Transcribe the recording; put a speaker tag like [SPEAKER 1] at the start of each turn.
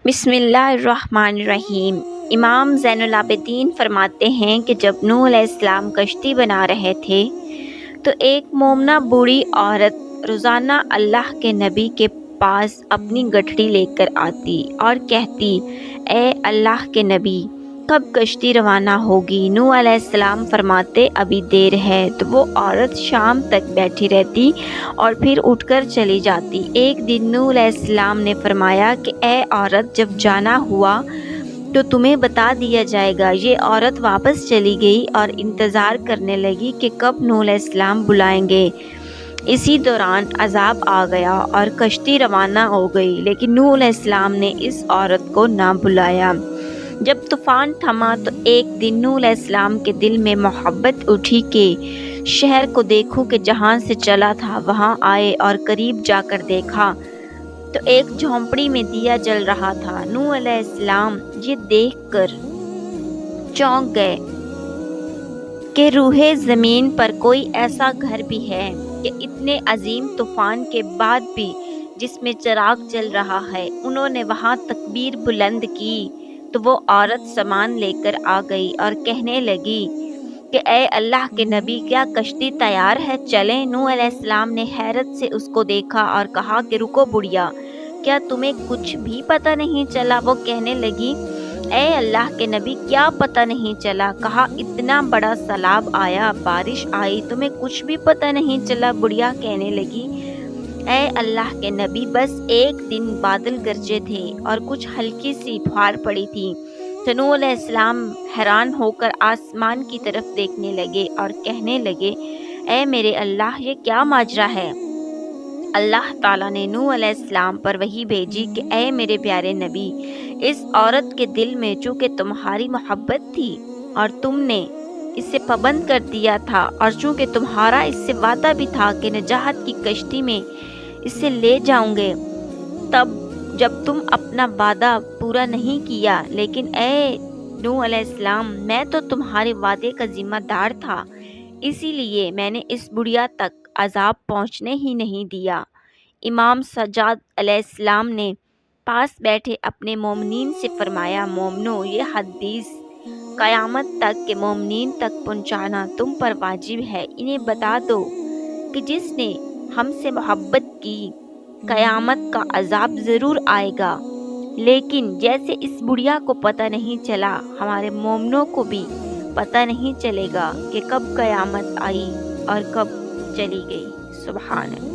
[SPEAKER 1] بسم اللہ الرحمن الرحیم۔ امام زین العابدین فرماتے ہیں کہ جب نوح علیہ السلام کشتی بنا رہے تھے تو ایک مومنہ بوڑھی عورت روزانہ اللہ کے نبی کے پاس اپنی گٹھڑی لے کر آتی اور کہتی، اے اللہ کے نبی، کب کشتی روانہ ہوگی؟ نوح علیہ السلام فرماتے، ابھی دیر ہے۔ تو وہ عورت شام تک بیٹھی رہتی اور پھر اٹھ کر چلی جاتی۔ ایک دن نوح علیہ السلام نے فرمایا کہ اے عورت، جب جانا ہوا تو تمہیں بتا دیا جائے گا۔ یہ عورت واپس چلی گئی اور انتظار کرنے لگی کہ کب نوح علیہ السلام بلائیں گے۔ اسی دوران عذاب آ گیا اور کشتی روانہ ہو گئی، لیکن نوح علیہ السلام نے اس عورت کو نہ بلایا۔ جب طوفان تھما تو ایک دن نوح علیہ السلام کے دل میں محبت اٹھی کہ شہر کو دیکھوں کہ جہاں سے چلا تھا وہاں آئے، اور قریب جا کر دیکھا تو ایک جھونپڑی میں دیا جل رہا تھا۔ نوح علیہ السلام یہ دیکھ کر چونک گئے کہ روئے زمین پر کوئی ایسا گھر بھی ہے کہ اتنے عظیم طوفان کے بعد بھی جس میں چراغ جل رہا ہے۔ انہوں نے وہاں تکبیر بلند کی تو وہ عورت سامان لے کر آ گئی اور کہنے لگی کہ اے اللہ کے نبی، کیا کشتی تیار ہے؟ چلیں۔ نوح علیہ السلام نے حیرت سے اس کو دیکھا اور کہا کہ رکو بڑھیا، کیا تمہیں کچھ بھی پتہ نہیں چلا؟ وہ کہنے لگی، اے اللہ کے نبی، کیا پتہ نہیں چلا؟ کہا، اتنا بڑا سیلاب آیا، بارش آئی، تمہیں کچھ بھی پتہ نہیں چلا؟ بڑھیا کہنے لگی، اے اللہ کے نبی، بس ایک دن بادل گرجے تھے اور کچھ ہلکی سی پھوار پڑی تھی۔ تو نوح علیہ السلام حیران ہو کر آسمان کی طرف دیکھنے لگے اور کہنے لگے، اے میرے اللہ، یہ کیا ماجرا ہے؟ اللہ تعالیٰ نے نوح علیہ السلام پر وحی بھیجی کہ اے میرے پیارے نبی، اس عورت کے دل میں چونکہ تمہاری محبت تھی اور تم نے اسے پابند کر دیا تھا، اور چونکہ تمہارا اس سے وعدہ بھی تھا کہ نجات کی کشتی میں اسے لے جاؤں گے، تب جب تم اپنا وعدہ پورا نہیں کیا، لیکن اے نوح علیہ السلام، میں تو تمہارے وعدے کا ذمہ دار تھا، اسی لیے میں نے اس بڑھیا تک عذاب پہنچنے ہی نہیں دیا۔ امام سجاد علیہ السلام نے پاس بیٹھے اپنے مومنین سے فرمایا، مومنو، یہ حدیث قیامت تک کے مومنین تک پہنچانا تم پر واجب ہے۔ انہیں بتا دو کہ جس نے ہم سے محبت کی، قیامت کا عذاب ضرور آئے گا، لیکن جیسے اس بڑھیا کو پتہ نہیں چلا، ہمارے مومنوں کو بھی پتہ نہیں چلے گا کہ کب قیامت آئی اور کب چلی گئی۔ سبحان اللہ۔